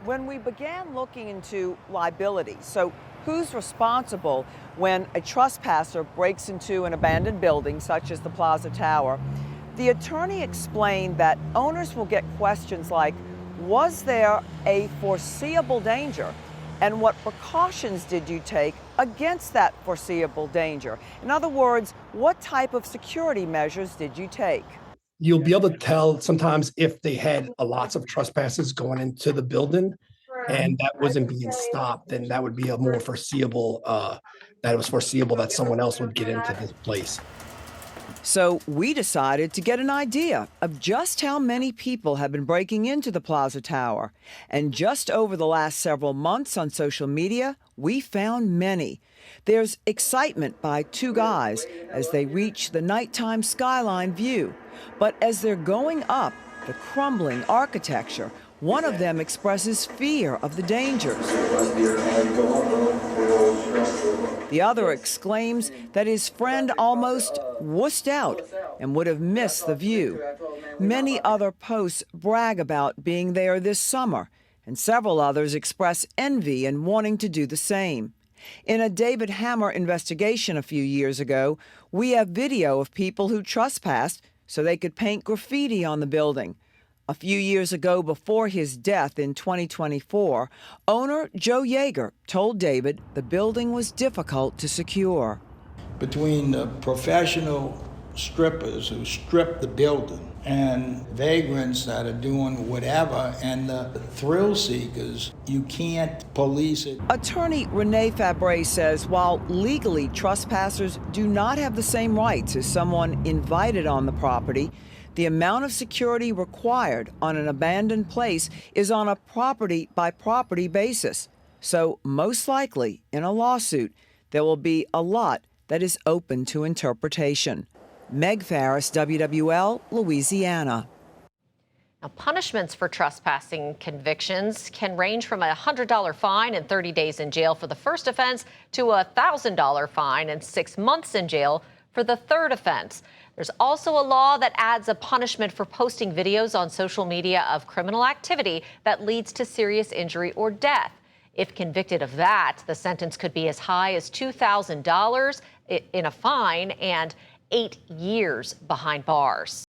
When we began looking into liability, so who's responsible when a trespasser breaks into an abandoned building such as the Plaza Tower, the attorney explained that owners will get questions like, was there a foreseeable danger? And what precautions did you take against that foreseeable danger? In other words, what type of security measures did you take? You'll be able to tell sometimes if they had lots of trespassers going into the building and that wasn't being stopped, then that would be a more foreseeable, that it was foreseeable that someone else would get into this place. So we decided to get an idea of just how many people have been breaking into the Plaza Tower. And just over the last several months on social media, we found many. There's excitement by two guys as they reach the nighttime skyline view. But as they're going up the crumbling architecture, one of them expresses fear of the dangers. The other exclaims that his friend almost wussed out and would have missed the view. Many other posts brag about being there this summer, and several others express envy and wanting to do the same. In a David Hammer investigation a few years ago, we have video of people who trespassed so they could paint graffiti on the building. A few years ago, before his death in 2024, owner Joe Yeager told David the building was difficult to secure. Between the professional strippers who strip the building and vagrants that are doing whatever and the thrill seekers, you can't police it. Attorney Renee Fabre says while legally trespassers do not have the same rights as someone invited on the property, the amount of security required on an abandoned place is on a property-by-property basis. So most likely, in a lawsuit, there will be a lot that is open to interpretation. Meg Farris, WWL, Louisiana. Now, punishments for trespassing convictions can range from a $100 fine and 30 days in jail for the first offense to a $1,000 fine and 6 months in jail for the third offense. There's also a law that adds a punishment for posting videos on social media of criminal activity that leads to serious injury or death. If convicted of that, the sentence could be as high as $2,000 in a fine and 8 years behind bars.